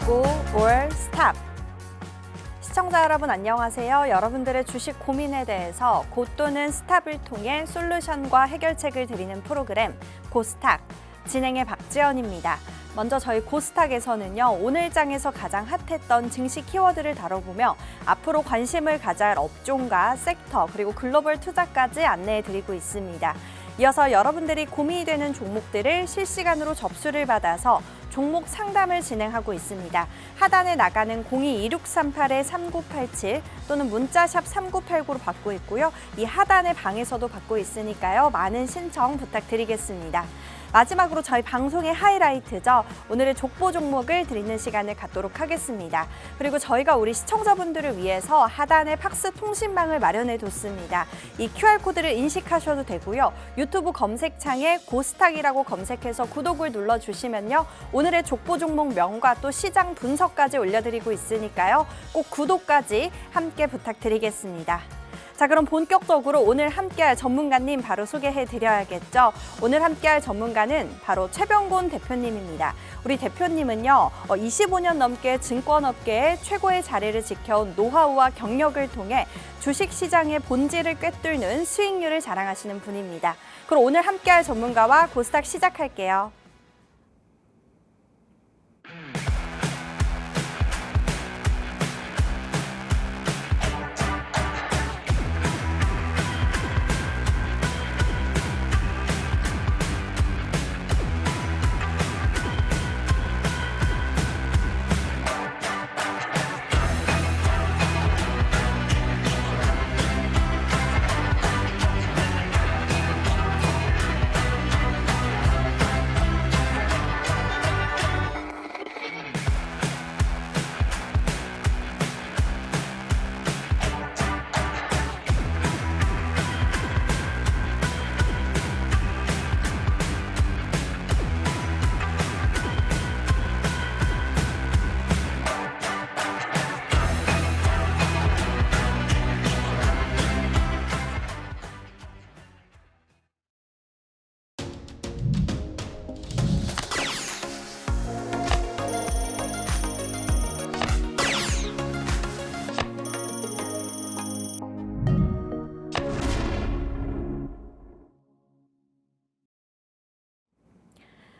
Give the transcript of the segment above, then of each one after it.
Go or Stop. 시청자 여러분 안녕하세요. 여러분들의 주식 고민에 대해서 고 또는 스탑을 통해 솔루션과 해결책을 드리는 프로그램 고스탁 진행의 박지연입니다. 먼저 저희 고스탁에서는요, 오늘 장에서 가장 핫했던 증시 키워드를 다뤄보며 앞으로 관심을 가져야 할 업종과 섹터 그리고 글로벌 투자까지 안내해드리고 있습니다. 이어서 여러분들이 고민이 되는 종목들을 실시간으로 접수를 받아서 종목 상담을 진행하고 있습니다. 하단에 나가는 02-2638-3987 또는 문자샵 3989로 받고 있고요. 이 하단의 방에서도 받고 있으니까요. 많은 신청 부탁드리겠습니다. 마지막으로 저희 방송의 하이라이트죠. 오늘의 족보 종목을 드리는 시간을 갖도록 하겠습니다. 그리고 저희가 우리 시청자분들을 위해서 하단에 팍스 통신망을 마련해뒀습니다. 이 QR코드를 인식하셔도 되고요. 유튜브 검색창에 고스탁이라고 검색해서 구독을 눌러주시면요. 오늘의 족보 종목 명과 또 시장 분석까지 올려드리고 있으니까요. 꼭 구독까지 함께 부탁드리겠습니다. 자, 그럼 본격적으로 오늘 함께할 전문가님 바로 소개해드려야겠죠. 오늘 함께할 전문가는 바로 최병곤 대표님입니다. 우리 대표님은요, 25년 넘게 증권업계의 최고의 자리를 지켜온 노하우와 경력을 통해 주식시장의 본질을 꿰뚫는 수익률을 자랑하시는 분입니다. 그럼 오늘 함께할 전문가와 고스탁 시작할게요.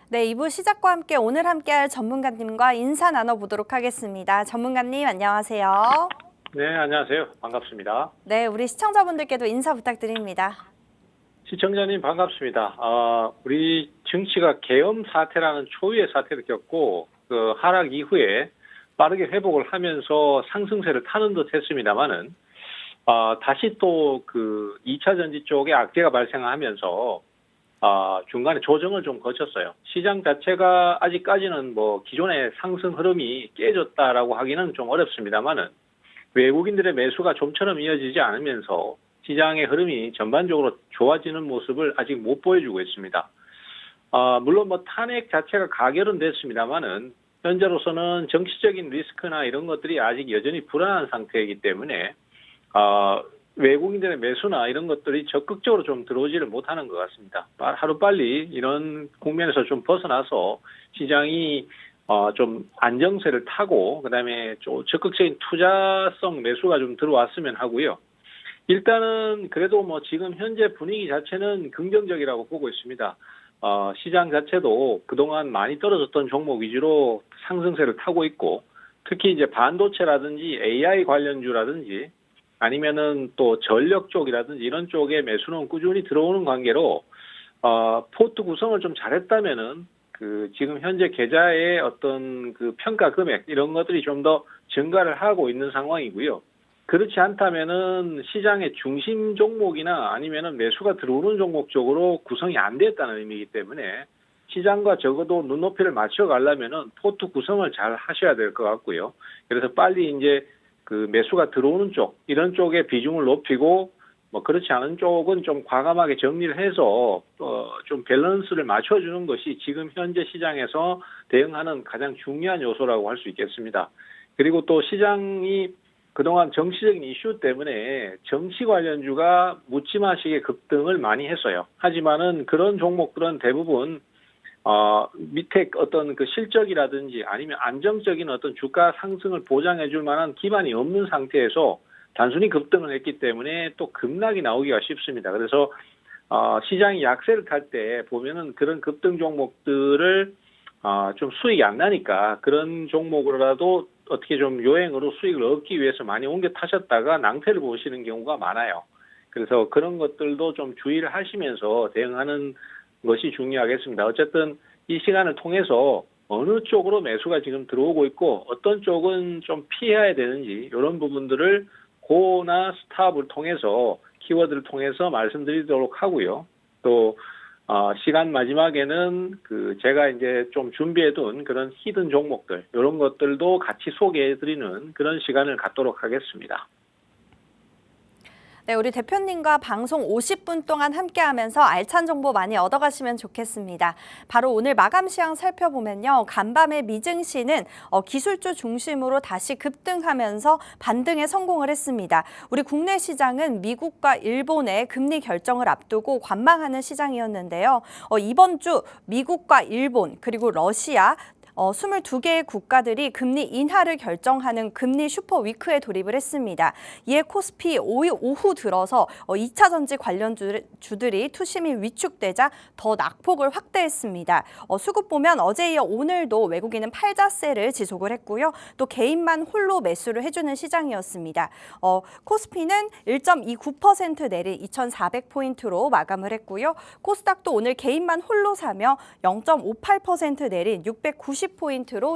네, 2부 시작과 함께 오늘 함께할 전문가님과 인사 나눠보도록 하겠습니다. 전문가님 안녕하세요. 네, 안녕하세요. 반갑습니다. 네, 우리 시청자분들께도 인사 부탁드립니다. 시청자님 반갑습니다. 우리 증시가 계엄 사태라는 초유의 사태를 겪고 그 하락 이후에 빠르게 회복을 하면서 상승세를 타는 듯 했습니다만은 다시 또 그 2차 전지 쪽에 악재가 발생하면서 중간에 조정을 좀 거쳤어요. 시장 자체가 아직까지는 뭐 기존의 상승 흐름이 깨졌다라고 하기는 좀 어렵습니다만은 외국인들의 매수가 좀처럼 이어지지 않으면서 시장의 흐름이 전반적으로 좋아지는 모습을 아직 못 보여주고 있습니다. 물론 뭐 탄핵 자체가 가결은 됐습니다만은 현재로서는 정치적인 리스크나 이런 것들이 아직 여전히 불안한 상태이기 때문에 외국인들의 매수나 이런 것들이 적극적으로 좀 들어오지를 못하는 것 같습니다. 하루빨리 이런 국면에서 좀 벗어나서 시장이 좀 안정세를 타고 그다음에 좀 적극적인 투자성 매수가 좀 들어왔으면 하고요. 일단은 그래도 뭐 지금 현재 분위기 자체는 긍정적이라고 보고 있습니다. 시장 자체도 그동안 많이 떨어졌던 종목 위주로 상승세를 타고 있고 특히 이제 반도체라든지 AI 관련주라든지 아니면은 또 전력 쪽이라든지 이런 쪽에 매수는 꾸준히 들어오는 관계로 포트 구성을 좀 잘했다면은 그 지금 현재 계좌의 어떤 그 평가 금액 이런 것들이 좀 더 증가를 하고 있는 상황이고요. 그렇지 않다면은 시장의 중심 종목이나 아니면은 매수가 들어오는 종목 쪽으로 구성이 안 됐다는 의미이기 때문에 시장과 적어도 눈높이를 맞춰 가려면은 포트 구성을 잘 하셔야 될 것 같고요. 그래서 빨리 이제 그 매수가 들어오는 쪽 이런 쪽에 비중을 높이고 뭐 그렇지 않은 쪽은 좀 과감하게 정리를 해서 좀 밸런스를 맞춰주는 것이 지금 현재 시장에서 대응하는 가장 중요한 요소라고 할 수 있겠습니다. 그리고 또 시장이 그동안 정치적인 이슈 때문에 정치 관련주가 묻지마식의 급등을 많이 했어요. 하지만은 그런 종목들은 대부분 밑에 어떤 그 실적이라든지 아니면 안정적인 어떤 주가 상승을 보장해 줄 만한 기반이 없는 상태에서 단순히 급등을 했기 때문에 또 급락이 나오기가 쉽습니다. 그래서 시장이 약세를 탈 때 보면은 그런 급등 종목들을 좀 수익이 안 나니까 그런 종목으로라도 어떻게 좀 요행으로 수익을 얻기 위해서 많이 옮겨 타셨다가 낭패를 보시는 경우가 많아요. 그래서 그런 것들도 좀 주의를 하시면서 대응하는 것이 중요하겠습니다. 어쨌든 이 시간을 통해서 어느 쪽으로 매수가 지금 들어오고 있고 어떤 쪽은 좀 피해야 되는지 이런 부분들을 고나 스탑을 통해서 키워드를 통해서 말씀드리도록 하고요. 또 시간 마지막에는 제가 이제 좀 준비해둔 그런 히든 종목들 이런 것들도 같이 소개해드리는 그런 시간을 갖도록 하겠습니다. 네, 우리 대표님과 방송 50분 동안 함께하면서 알찬 정보 많이 얻어가시면 좋겠습니다. 바로 오늘 마감 시황 살펴보면요. 간밤에 미증시는 기술주 중심으로 다시 급등하면서 반등에 성공을 했습니다. 우리 국내 시장은 미국과 일본의 금리 결정을 앞두고 관망하는 시장이었는데요. 이번 주 미국과 일본 그리고 러시아 22개의 국가들이 금리 인하를 결정하는 금리 슈퍼 위크에 돌입을 했습니다. 이에 코스피 오후 들어서 2차 전지 관련주들이 투심이 위축되자 더 낙폭을 확대했습니다. 수급 보면 어제 이어 오늘도 외국인은 팔자세를 지속을 했고요. 또 개인만 홀로 매수를 해주는 시장이었습니다. 코스피는 1.29% 내린 2,400포인트로 마감을 했고요. 코스닥도 오늘 개인만 홀로 사며 0.58% 내린 690포인트로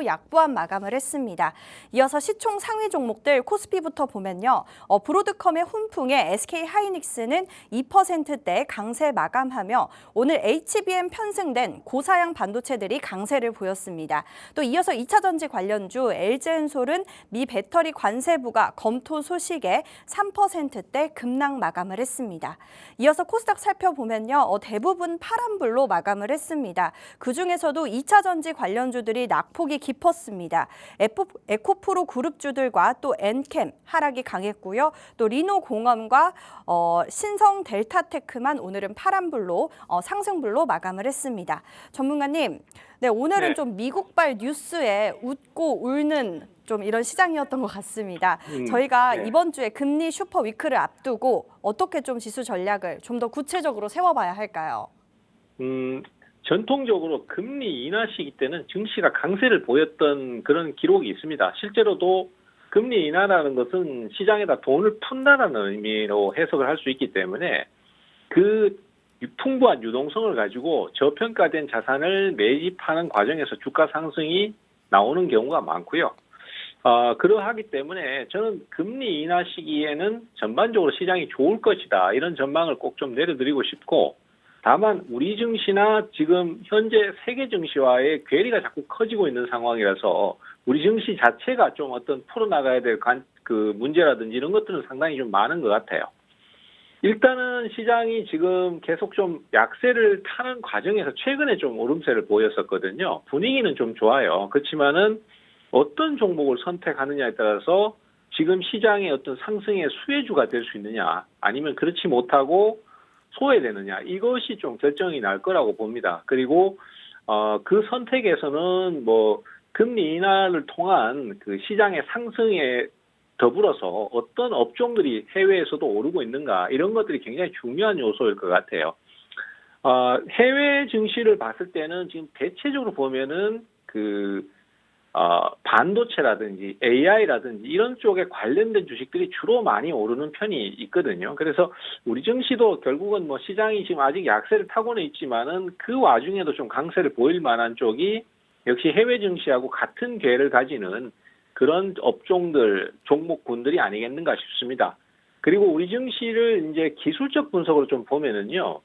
약보합 마감을 했습니다. 이어서 시총 상위 종목들 코스피부터 보면요. 브로드컴의 훈풍에 SK하이닉스는 2%대 강세 마감하며 오늘 HBM 편승된 고사양 반도체들이 강세를 보였습니다. 또 이어서 2차 전지 관련주 LG엔솔은 미 배터리 관세 부과 검토 소식에 3%대 급락 마감을 했습니다. 이어서 코스닥 살펴보면요. 대부분 파란불로 마감을 했습니다. 그중에서도 2차 전지 관련주들이 낙폭이 깊었습니다. 에코프로 그룹주들과 또 엔캠 하락이 강했고요. 또 리노공업과 신성 델타테크만 오늘은 파란불로 상승불로 마감을 했습니다. 전문가님, 네, 오늘은 좀 미국발 뉴스에 웃고 울는 좀 이런 시장이었던 것 같습니다. 저희가 이번 주에 금리 슈퍼 위크를 앞두고 어떻게 좀 지수 전략을 좀 더 구체적으로 세워봐야 할까요? 전통적으로 금리 인하 시기 때는 증시가 강세를 보였던 그런 기록이 있습니다. 실제로도 금리 인하라는 것은 시장에다 돈을 푼다라는 의미로 해석을 할 수 있기 때문에 그 풍부한 유동성을 가지고 저평가된 자산을 매집하는 과정에서 주가 상승이 나오는 경우가 많고요. 그러하기 때문에 저는 금리 인하 시기에는 전반적으로 시장이 좋을 것이다. 이런 전망을 꼭 좀 내려드리고 싶고, 다만 우리 증시나 지금 현재 세계 증시와의 괴리가 자꾸 커지고 있는 상황이라서 우리 증시 자체가 좀 어떤 풀어나가야 될 문제라든지 이런 것들은 상당히 좀 많은 것 같아요. 일단은 시장이 지금 계속 좀 약세를 타는 과정에서 최근에 좀 오름세를 보였었거든요. 분위기는 좀 좋아요. 그렇지만은 어떤 종목을 선택하느냐에 따라서 지금 시장의 어떤 상승의 수혜주가 될 수 있느냐, 아니면 그렇지 못하고 소외되느냐, 이것이 좀 결정이 날 거라고 봅니다. 그리고 그 선택에서는 뭐 금리 인하를 통한 그 시장의 상승에 더불어서 어떤 업종들이 해외에서도 오르고 있는가, 이런 것들이 굉장히 중요한 요소일 것 같아요. 해외 증시를 봤을 때는 지금 대체적으로 보면은 반도체라든지 AI라든지 이런 쪽에 관련된 주식들이 주로 많이 오르는 편이 있거든요. 그래서 우리 증시도 결국은 뭐 시장이 지금 아직 약세를 타고는 있지만은 그 와중에도 좀 강세를 보일 만한 쪽이 역시 해외 증시하고 같은 궤를 가지는 그런 업종들, 종목군들이 아니겠는가 싶습니다. 그리고 우리 증시를 이제 기술적 분석으로 좀 보면은요.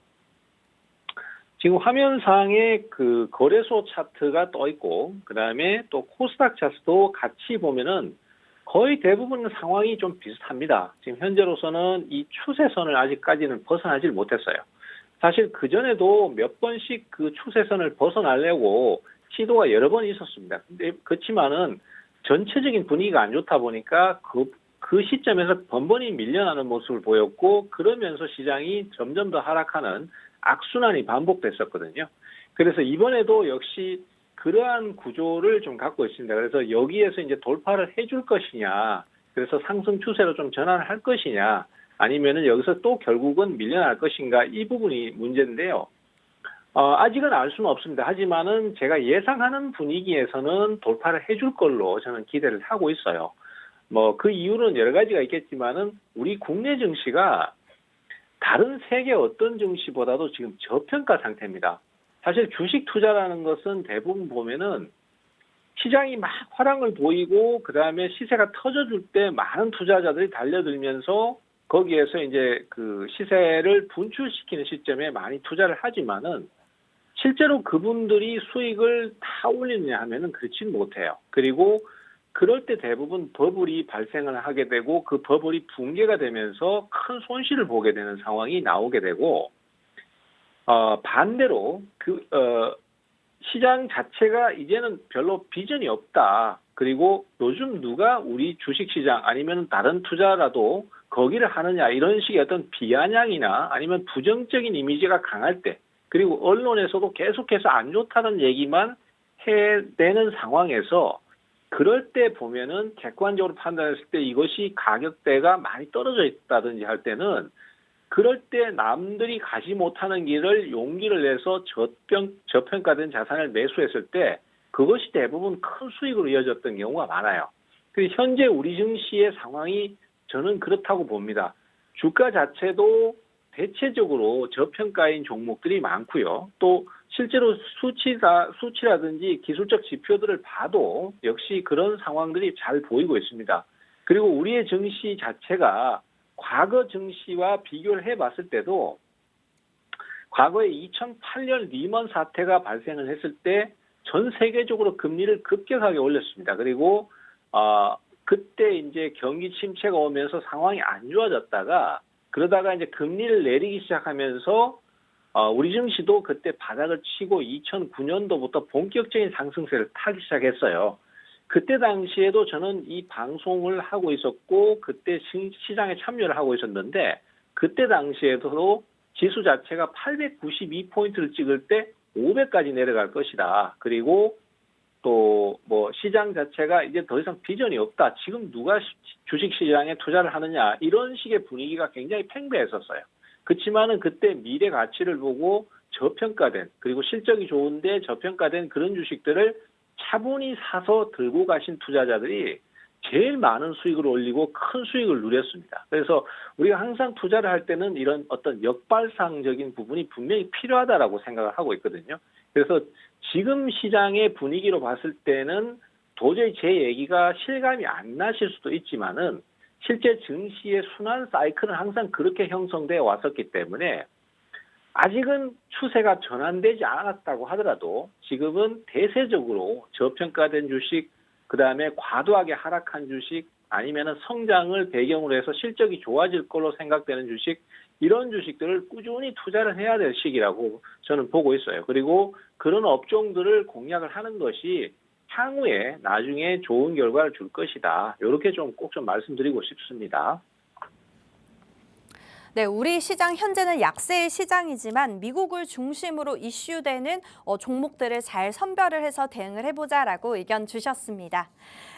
지금 화면상에 그 거래소 차트가 떠 있고, 그 다음에 또 코스닥 차트도 같이 보면은 거의 대부분 상황이 좀 비슷합니다. 지금 현재로서는 이 추세선을 아직까지는 벗어나질 못했어요. 사실 그전에도 몇 번씩 그 추세선을 벗어나려고 시도가 여러 번 있었습니다. 근데 그렇지만은 전체적인 분위기가 안 좋다 보니까 그 시점에서 번번이 밀려나는 모습을 보였고, 그러면서 시장이 점점 더 하락하는 악순환이 반복됐었거든요. 그래서 이번에도 역시 그러한 구조를 좀 갖고 있습니다. 그래서 여기에서 이제 돌파를 해줄 것이냐, 그래서 상승 추세로 좀 전환을 할 것이냐, 아니면은 여기서 또 결국은 밀려날 것인가, 이 부분이 문제인데요. 아직은 알 수는 없습니다. 하지만은 제가 예상하는 분위기에서는 돌파를 해줄 걸로 저는 기대를 하고 있어요. 뭐 그 이유는 여러 가지가 있겠지만은 우리 국내 증시가 다른 세계 어떤 증시보다도 지금 저평가 상태입니다. 사실 주식 투자라는 것은 대부분 보면은 시장이 막 화랑을 보이고 그다음에 시세가 터져줄 때 많은 투자자들이 달려들면서 거기에서 이제 그 시세를 분출시키는 시점에 많이 투자를 하지만은 실제로 그분들이 수익을 다 올리느냐 하면은 그렇지는 못해요. 그리고 그럴 때 대부분 버블이 발생을 하게 되고 그 버블이 붕괴가 되면서 큰 손실을 보게 되는 상황이 나오게 되고 반대로 시장 자체가 이제는 별로 비전이 없다. 그리고 요즘 누가 우리 주식시장 아니면 다른 투자라도 거기를 하느냐 이런 식의 어떤 비아냥이나 아니면 부정적인 이미지가 강할 때 그리고 언론에서도 계속해서 안 좋다는 얘기만 해내는 상황에서 그럴 때 보면은 객관적으로 판단했을 때 이것이 가격대가 많이 떨어져 있다든지 할 때는 그럴 때 남들이 가지 못하는 길을 용기를 내서 저평가된 자산을 매수했을 때 그것이 대부분 큰 수익으로 이어졌던 경우가 많아요. 그래서 현재 우리 증시의 상황이 저는 그렇다고 봅니다. 주가 자체도 대체적으로 저평가인 종목들이 많고요. 또 실제로 수치라든지 기술적 지표들을 봐도 역시 그런 상황들이 잘 보이고 있습니다. 그리고 우리의 증시 자체가 과거 증시와 비교를 해봤을 때도 과거에 2008년 리먼 사태가 발생을 했을 때 전 세계적으로 금리를 급격하게 올렸습니다. 그리고 그때 이제 경기 침체가 오면서 상황이 안 좋아졌다가 그러다가 이제 금리를 내리기 시작하면서 우리 증시도 그때 바닥을 치고 2009년도부터 본격적인 상승세를 타기 시작했어요. 그때 당시에도 저는 이 방송을 하고 있었고 그때 시장에 참여를 하고 있었는데 그때 당시에도 지수 자체가 892포인트를 찍을 때 500까지 내려갈 것이다. 그리고 또 뭐 시장 자체가 이제 더 이상 비전이 없다. 지금 누가 주식시장에 투자를 하느냐 이런 식의 분위기가 굉장히 팽배했었어요. 그렇지만은 그때 미래 가치를 보고 저평가된 그리고 실적이 좋은데 저평가된 그런 주식들을 차분히 사서 들고 가신 투자자들이 제일 많은 수익을 올리고 큰 수익을 누렸습니다. 그래서 우리가 항상 투자를 할 때는 이런 어떤 역발상적인 부분이 분명히 필요하다라고 생각을 하고 있거든요. 그래서 지금 시장의 분위기로 봤을 때는 도저히 제 얘기가 실감이 안 나실 수도 있지만은 실제 증시의 순환 사이클은 항상 그렇게 형성되어 왔었기 때문에 아직은 추세가 전환되지 않았다고 하더라도 지금은 대세적으로 저평가된 주식, 그 다음에 과도하게 하락한 주식, 아니면은 성장을 배경으로 해서 실적이 좋아질 걸로 생각되는 주식, 이런 주식들을 꾸준히 투자를 해야 될 시기라고 저는 보고 있어요. 그리고 그런 업종들을 공략을 하는 것이 향후에 나중에 좋은 결과를 줄 것이다. 이렇게 좀 꼭 좀 말씀드리고 싶습니다. 네, 우리 시장 현재는 약세의 시장이지만 미국을 중심으로 이슈되는 종목들을 잘 선별을 해서 대응을 해보자라고 의견 주셨습니다.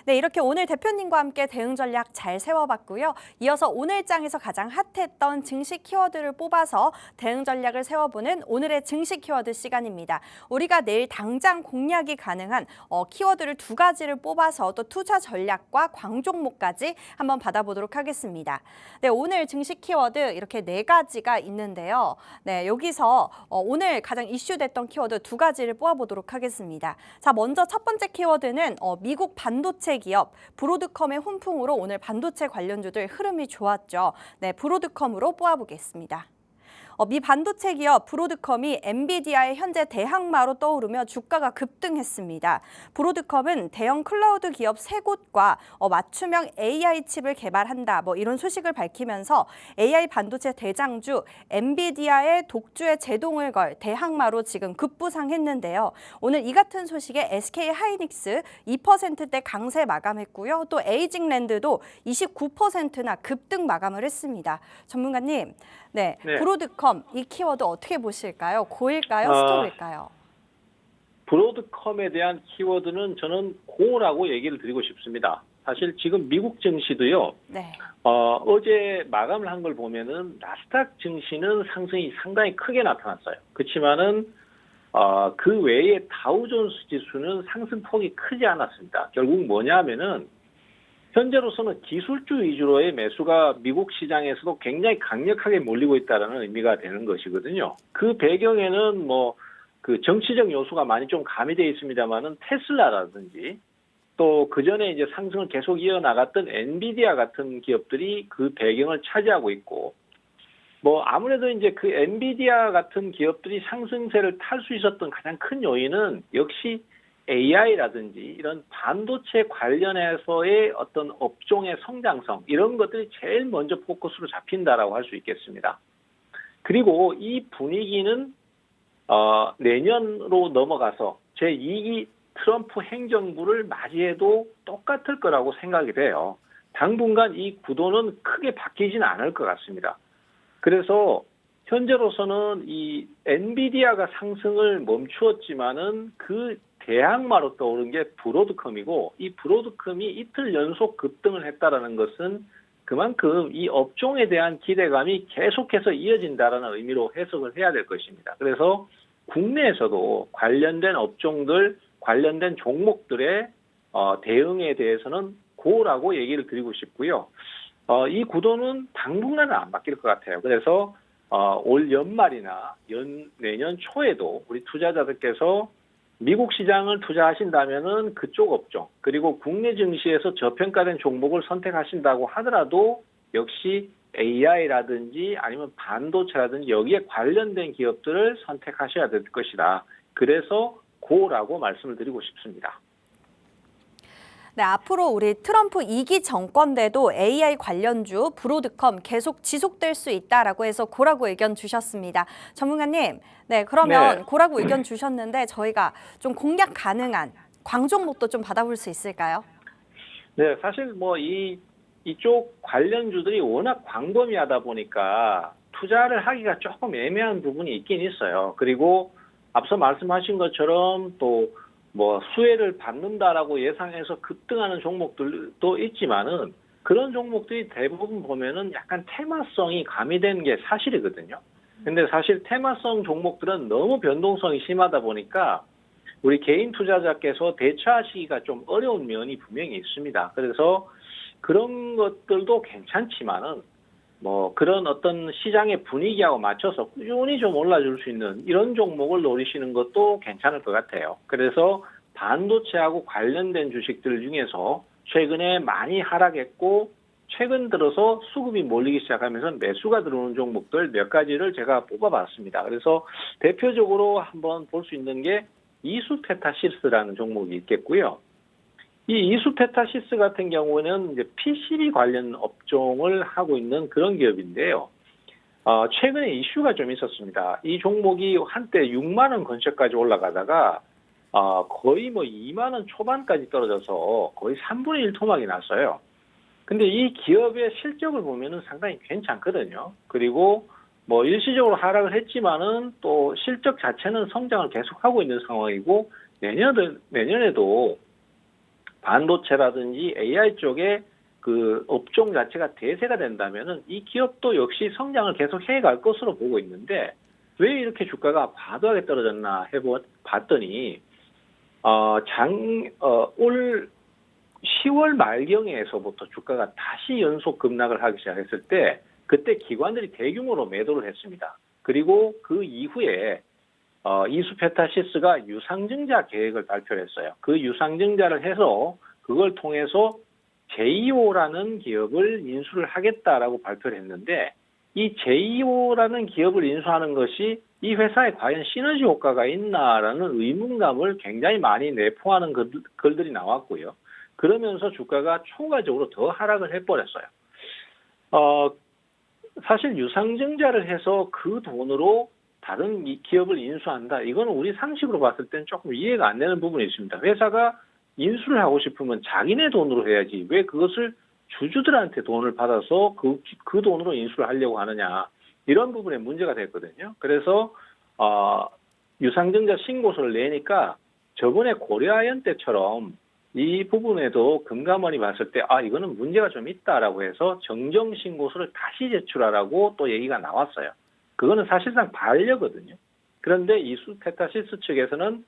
네, 이렇게 오늘 대표님과 함께 대응 전략 잘 세워봤고요. 이어서 오늘 장에서 가장 핫했던 증시 키워드를 뽑아서 대응 전략을 세워보는 오늘의 증시 키워드 시간입니다. 우리가 내일 당장 공략이 가능한 키워드를 2가지를 뽑아서 또 투자 전략과 광종목까지 한번 받아보도록 하겠습니다. 네, 오늘 증시 키워드 이렇게 4가지가 있는데요. 네, 여기서 오늘 가장 이슈됐던 키워드 2가지를 뽑아보도록 하겠습니다. 자, 먼저 첫 번째 키워드는 미국 반도체 기업 브로드컴의 훈풍으로 오늘 반도체 관련주들 흐름이 좋았죠. 네, 브로드컴으로 뽑아보겠습니다. 미 반도체 기업 브로드컴이 엔비디아의 현재 대항마로 떠오르며 주가가 급등했습니다. 브로드컴은 대형 클라우드 기업 3곳과 맞춤형 AI 칩을 개발한다. 이런 소식을 밝히면서 AI 반도체 대장주 엔비디아의 독주에 제동을 걸 대항마로 지금 급부상했는데요. 오늘 이 같은 소식에 SK 하이닉스 2%대 강세 마감했고요. 또 에이징랜드도 29%나 급등 마감을 했습니다. 전문가님, 네, 브로드컴 이 키워드 어떻게 보실까요? 고일까요? 스톱일까요? 브로드컴에 대한 키워드는 저는 고라고 얘기를 드리고 싶습니다. 사실 지금 미국 증시도요. 네. 어제 마감을 한 걸 보면은 나스닥 증시는 상승이 상당히 크게 나타났어요. 그렇지만은 그 외에 다우존스 지수는 상승폭이 크지 않았습니다. 결국 뭐냐면은 현재로서는 기술주 위주로의 매수가 미국 시장에서도 굉장히 강력하게 몰리고 있다는 의미가 되는 것이거든요. 그 배경에는 뭐 그 정치적 요소가 많이 좀 가미되어 있습니다만은 테슬라라든지 또 그 전에 이제 상승을 계속 이어나갔던 엔비디아 같은 기업들이 그 배경을 차지하고 있고, 뭐 아무래도 이제 그 엔비디아 같은 기업들이 상승세를 탈 수 있었던 가장 큰 요인은 역시 AI라든지 이런 반도체 관련해서의 어떤 업종의 성장성, 이런 것들이 제일 먼저 포커스로 잡힌다라고 할 수 있겠습니다. 그리고 이 분위기는 내년으로 넘어가서 제2기 트럼프 행정부를 맞이해도 똑같을 거라고 생각이 돼요. 당분간 이 구도는 크게 바뀌지는 않을 것 같습니다. 그래서 현재로서는 이 엔비디아가 상승을 멈추었지만은 그 대항마로 떠오른 게 브로드컴이고, 이 브로드컴이 이틀 연속 급등을 했다라는 것은 그만큼 이 업종에 대한 기대감이 계속해서 이어진다라는 의미로 해석을 해야 될 것입니다. 그래서 국내에서도 관련된 업종들, 관련된 종목들의 대응에 대해서는 고라고 얘기를 드리고 싶고요. 이 구도는 당분간은 안 바뀔 것 같아요. 그래서 올 연말이나 내년 초에도 우리 투자자들께서 미국 시장을 투자하신다면은 그쪽 업종, 그리고 국내 증시에서 저평가된 종목을 선택하신다고 하더라도 역시 AI라든지 아니면 반도체라든지 여기에 관련된 기업들을 선택하셔야 될 것이다. 그래서 고라고 말씀을 드리고 싶습니다. 네, 앞으로 우리 트럼프 2기 정권 때도 AI 관련주 브로드컴 계속 지속될 수 있다라고 해서 고라고 의견 주셨습니다. 전문가님, 네, 그러면 네. 고라고 의견 주셨는데 저희가 좀 공략 가능한 광종목도 좀 받아볼 수 있을까요? 네, 사실 뭐 이쪽 관련주들이 워낙 광범위하다 보니까 투자를 하기가 조금 애매한 부분이 있긴 있어요. 그리고 앞서 말씀하신 것처럼 또 뭐 수혜를 받는다라고 예상해서 급등하는 종목들도 있지만은 그런 종목들이 대부분 보면은 약간 테마성이 가미된 게 사실이거든요. 근데 사실 테마성 종목들은 너무 변동성이 심하다 보니까 우리 개인 투자자께서 대처하시기가 좀 어려운 면이 분명히 있습니다. 그래서 그런 것들도 괜찮지만은 뭐 그런 어떤 시장의 분위기하고 맞춰서 꾸준히 좀 올라줄 수 있는 이런 종목을 노리시는 것도 괜찮을 것 같아요. 그래서 반도체하고 관련된 주식들 중에서 최근에 많이 하락했고 최근 들어서 수급이 몰리기 시작하면서 매수가 들어오는 종목들 몇 가지를 제가 뽑아봤습니다. 그래서 대표적으로 한번 볼 수 있는 게 이수페타시스라는 종목이 있겠고요. 이 이수페타시스 같은 경우는 이제 PCB 관련 업종을 하고 있는 그런 기업인데요. 최근에 이슈가 좀 있었습니다. 이 종목이 한때 6만 원 근처까지 올라가다가 거의 뭐 2만 원 초반까지 떨어져서 거의 3분의 1 토막이 났어요. 근데 이 기업의 실적을 보면은 상당히 괜찮거든요. 그리고 뭐 일시적으로 하락을 했지만은 또 실적 자체는 성장을 계속하고 있는 상황이고 내년에도 반도체라든지 AI 쪽에 그 업종 자체가 대세가 된다면은 이 기업도 역시 성장을 계속 해갈 것으로 보고 있는데 왜 이렇게 주가가 과도하게 떨어졌나 봤더니 올 10월 말경에서부터 주가가 다시 연속 급락을 하기 시작했을 때 그때 기관들이 대규모로 매도를 했습니다. 그리고 그 이후에 이수페타시스가 유상증자 계획을 발표를 했어요. 그 유상증자를 해서 그걸 통해서 제이오라는 기업을 인수를 하겠다라고 발표를 했는데 이 제이오라는 기업을 인수하는 것이 이 회사에 과연 시너지 효과가 있나라는 의문감을 굉장히 많이 내포하는 글들이 나왔고요. 그러면서 주가가 초과적으로 더 하락을 해버렸어요. 사실 유상증자를 해서 그 돈으로 다른 기업을 인수한다. 이거는 우리 상식으로 봤을 때는 조금 이해가 안 되는 부분이 있습니다. 회사가 인수를 하고 싶으면 자기네 돈으로 해야지. 왜 그것을 주주들한테 돈을 받아서 그 돈으로 인수를 하려고 하느냐. 이런 부분에 문제가 됐거든요. 그래서 유상증자 신고서를 내니까 저번에 고려아연 때처럼 이 부분에도 금감원이 봤을 때 이거는 문제가 좀 있다라고 해서 정정신고서를 다시 제출하라고 또 얘기가 나왔어요. 그거는 사실상 반려거든요. 그런데 이수페타시스 측에서는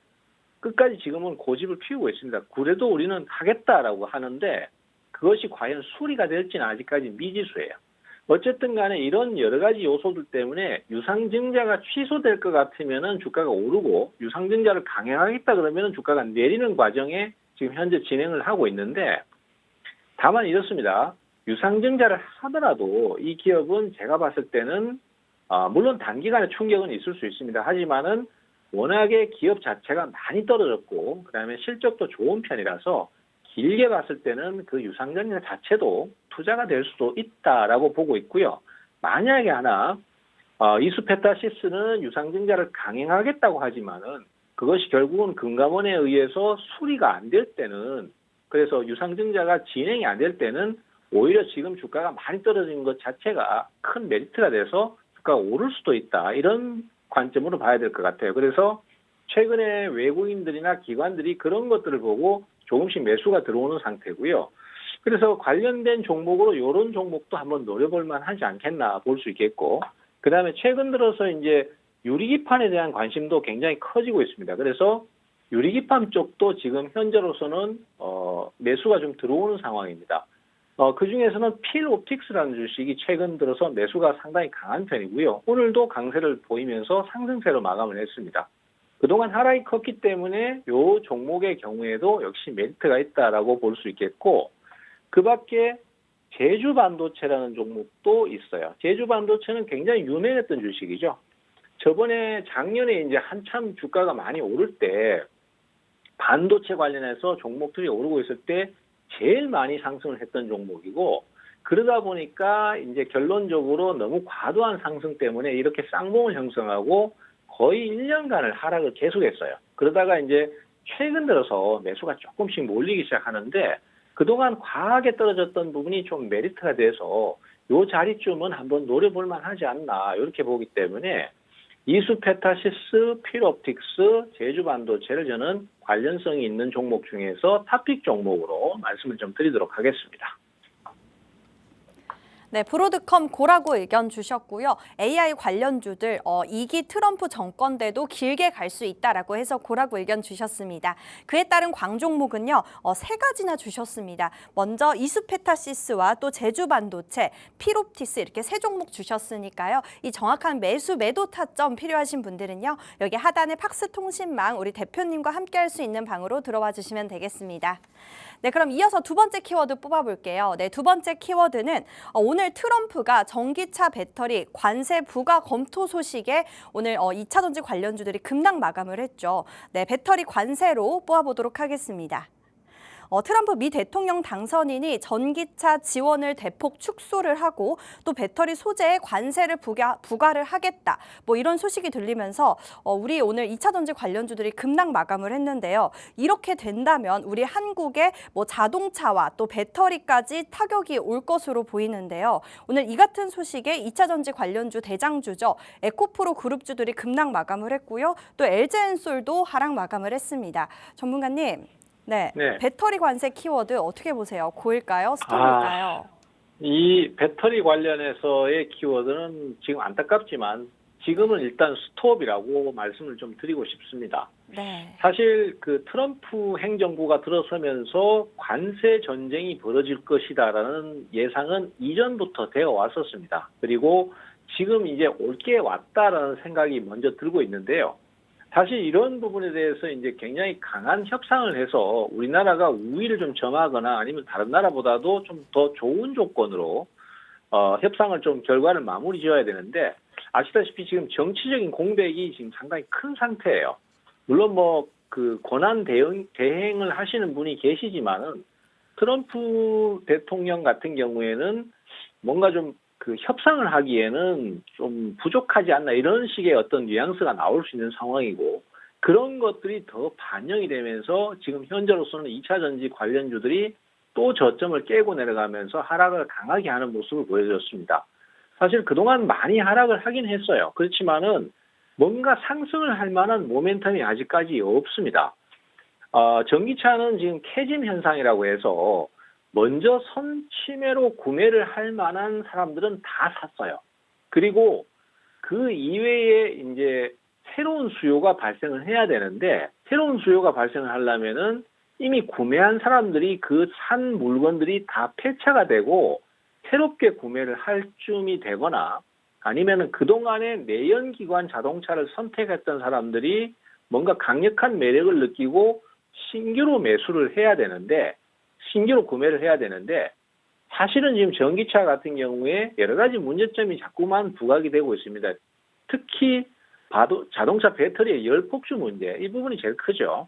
끝까지 지금은 고집을 피우고 있습니다. 그래도 우리는 하겠다라고 하는데 그것이 과연 수리가 될지는 아직까지 미지수예요. 어쨌든 간에 이런 여러 가지 요소들 때문에 유상증자가 취소될 것 같으면은 주가가 오르고 유상증자를 강행하겠다 그러면은 주가가 내리는 과정에 지금 현재 진행을 하고 있는데 다만 이렇습니다. 유상증자를 하더라도 이 기업은 제가 봤을 때는 물론 단기간에 충격은 있을 수 있습니다. 하지만은 워낙에 기업 자체가 많이 떨어졌고 그다음에 실적도 좋은 편이라서 길게 봤을 때는 그 유상증자 자체도 투자가 될 수도 있다라고 보고 있고요. 만약에 하나 이수페타시스는 유상증자를 강행하겠다고 하지만은 그것이 결국은 금감원에 의해서 수리가 안 될 때는 그래서 유상증자가 진행이 안 될 때는 오히려 지금 주가가 많이 떨어진 것 자체가 큰 메리트가 돼서 주가가 오를 수도 있다. 이런 관점으로 봐야 될 것 같아요. 그래서 최근에 외국인들이나 기관들이 그런 것들을 보고 조금씩 매수가 들어오는 상태고요. 그래서 관련된 종목으로 이런 종목도 한번 노려볼 만하지 않겠나 볼 수 있겠고, 그 다음에 최근 들어서 이제 유리기판에 대한 관심도 굉장히 커지고 있습니다. 그래서 유리기판 쪽도 지금 현재로서는 매수가 좀 들어오는 상황입니다. 그 중에서는 필옵틱스라는 주식이 최근 들어서 매수가 상당히 강한 편이고요. 오늘도 강세를 보이면서 상승세로 마감을 했습니다. 그동안 하락이 컸기 때문에 이 종목의 경우에도 역시 메리트가 있다라고 볼 수 있겠고, 그 밖에 제주반도체라는 종목도 있어요. 제주반도체는 굉장히 유명했던 주식이죠. 저번에 작년에 이제 한참 주가가 많이 오를 때 반도체 관련해서 종목들이 오르고 있을 때 제일 많이 상승을 했던 종목이고, 그러다 보니까 이제 결론적으로 너무 과도한 상승 때문에 이렇게 쌍봉을 형성하고 거의 1년간을 하락을 계속했어요. 그러다가 이제 최근 들어서 매수가 조금씩 몰리기 시작하는데 그동안 과하게 떨어졌던 부분이 좀 메리트가 돼서 이 자리쯤은 한번 노려볼 만하지 않나 이렇게 보기 때문에 이수페타시스, 필옵틱스, 제주반도체를 저는 관련성이 있는 종목 중에서 탑픽 종목으로 말씀을 좀 드리도록 하겠습니다. 네, 브로드컴 고라고 의견 주셨고요. AI 관련주들 2기 트럼프 정권 때도 길게 갈 수 있다라고 해서 고라고 의견 주셨습니다. 그에 따른 광종목은요. 3가지나 주셨습니다. 먼저 이수페타시스와 또 제주반도체, 필옵티스 이렇게 3종목 주셨으니까요. 이 정확한 매도 타점 필요하신 분들은요. 여기 하단에 팍스통신망 우리 대표님과 함께 할 수 있는 방으로 들어와 주시면 되겠습니다. 네, 그럼 이어서 두 번째 키워드 뽑아볼게요. 네, 두 번째 키워드는 오늘 트럼프가 전기차 배터리 관세 부과 검토 소식에 오늘 2차 전지 관련주들이 급락 마감을 했죠. 네, 배터리 관세로 뽑아보도록 하겠습니다. 트럼프 미 대통령 당선인이 전기차 지원을 대폭 축소를 하고 또 배터리 소재에 관세를 부과를 하겠다. 뭐 이런 소식이 들리면서 우리 오늘 2차 전지 관련주들이 급락 마감을 했는데요. 이렇게 된다면 우리 한국의 뭐 자동차와 또 배터리까지 타격이 올 것으로 보이는데요. 오늘 이 같은 소식에 2차 전지 관련주 대장주죠. 에코프로 그룹주들이 급락 마감을 했고요. 또 LG엔솔도 하락 마감을 했습니다. 전문가님. 네. 배터리 관세 키워드 어떻게 보세요? 고일까요? 스톱일까요? 이 배터리 관련해서의 키워드는 지금 안타깝지만 지금은 일단 스톱이라고 말씀을 좀 드리고 싶습니다. 네. 사실 그 트럼프 행정부가 들어서면서 관세 전쟁이 벌어질 것이다라는 예상은 이전부터 되어 왔었습니다. 그리고 지금 이제 올 게 왔다라는 생각이 먼저 들고 있는데요. 사실 이런 부분에 대해서 이제 굉장히 강한 협상을 해서 우리나라가 우위를 좀 점하거나 아니면 다른 나라보다도 좀 더 좋은 조건으로 협상을 좀 결과를 마무리 지어야 되는데 아시다시피 지금 정치적인 공백이 지금 상당히 큰 상태예요. 물론 뭐 그 권한 대행을 하시는 분이 계시지만은 트럼프 대통령 같은 경우에는 뭔가 좀 그 협상을 하기에는 좀 부족하지 않나 이런 식의 어떤 뉘앙스가 나올 수 있는 상황이고 그런 것들이 더 반영이 되면서 지금 현재로서는 2차 전지 관련주들이 또 저점을 깨고 내려가면서 하락을 강하게 하는 모습을 보여줬습니다. 사실 그동안 많이 하락을 하긴 했어요. 그렇지만은 뭔가 상승을 할 만한 모멘텀이 아직까지 없습니다. 전기차는 지금 캐짐 현상이라고 해서 먼저 선취매로 구매를 할 만한 사람들은 다 샀어요. 그리고 그 이외에 이제 새로운 수요가 발생을 해야 되는데, 새로운 수요가 발생을 하려면은 이미 구매한 사람들이 그 산 물건들이 다 폐차가 되고 새롭게 구매를 할 쯤이 되거나, 아니면은 그동안에 내연기관 자동차를 선택했던 사람들이 뭔가 강력한 매력을 느끼고 신규로 매수를 해야 되는데, 신규로 구매를 해야 되는데, 사실은 지금 전기차 같은 경우에 여러 가지 문제점이 자꾸만 부각이 되고 있습니다. 특히 자동차 배터리의 열폭주 문제, 이 부분이 제일 크죠.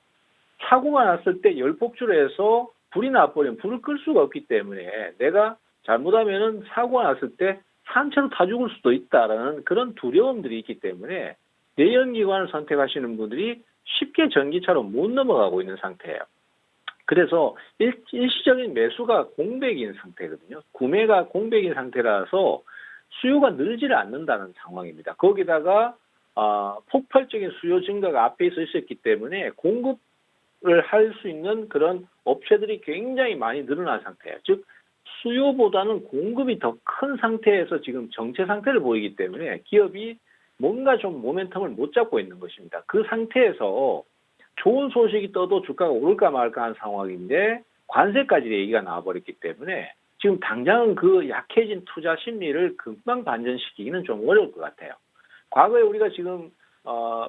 사고가 났을 때 열폭주로 해서 불이 나버리면 불을 끌 수가 없기 때문에 내가 잘못하면은 사고가 났을 때 산채로 타 죽을 수도 있다라는 그런 두려움들이 있기 때문에 내연기관을 선택하시는 분들이 쉽게 전기차로 못 넘어가고 있는 상태예요. 그래서 일시적인 매수가 공백인 상태거든요. 구매가 공백인 상태라서 수요가 늘지를 않는다는 상황입니다. 거기다가 폭발적인 수요 증가가 앞에 있었기 때문에 공급을 할 수 있는 그런 업체들이 굉장히 많이 늘어난 상태예요. 즉 수요보다는 공급이 더 큰 상태에서 지금 정체 상태를 보이기 때문에 기업이 뭔가 좀 모멘텀을 못 잡고 있는 것입니다. 그 상태에서 좋은 소식이 떠도 주가가 오를까 말까 한 상황인데 관세까지 얘기가 나와버렸기 때문에 지금 당장은 그 약해진 투자 심리를 금방 반전시키기는 좀 어려울 것 같아요. 과거에 우리가 지금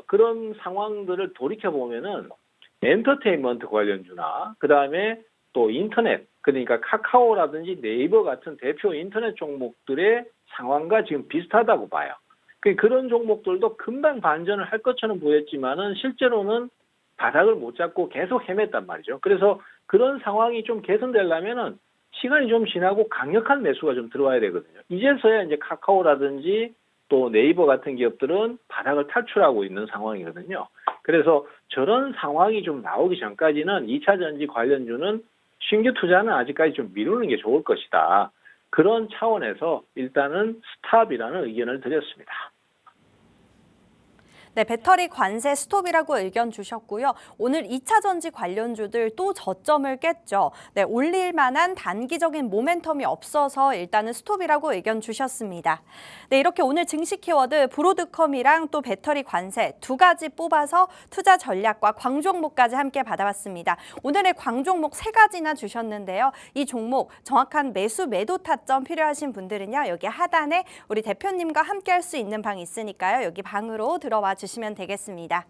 그런 상황들을 돌이켜보면은 엔터테인먼트 관련주나 그다음에 또 인터넷, 그러니까 카카오라든지 네이버 같은 대표 인터넷 종목들의 상황과 지금 비슷하다고 봐요. 그런 종목들도 금방 반전을 할 것처럼 보였지만은 실제로는 바닥을 못 잡고 계속 헤맸단 말이죠. 그래서 그런 상황이 좀 개선되려면은 시간이 좀 지나고 강력한 매수가 좀 들어와야 되거든요. 이제서야 이제 카카오라든지 또 네이버 같은 기업들은 바닥을 탈출하고 있는 상황이거든요. 그래서 저런 상황이 좀 나오기 전까지는 2차 전지 관련주는 신규 투자는 아직까지 좀 미루는 게 좋을 것이다. 그런 차원에서 일단은 스탑이라는 의견을 드렸습니다. 네, 배터리 관세 스톱이라고 의견 주셨고요. 오늘 2차 전지 관련주들 또 저점을 깼죠. 네, 올릴 만한 단기적인 모멘텀이 없어서 일단은 스톱이라고 의견 주셨습니다. 네, 이렇게 오늘 증시 키워드 브로드컴이랑 또 배터리 관세 두 가지 뽑아서 투자 전략과 광종목까지 함께 받아봤습니다. 오늘의 광종목 세 가지나 주셨는데요. 이 종목 정확한 매수 매도 타점 필요하신 분들은요. 여기 하단에 우리 대표님과 함께 할 수 있는 방이 있으니까요. 여기 방으로 들어와 주시면 되겠습니다.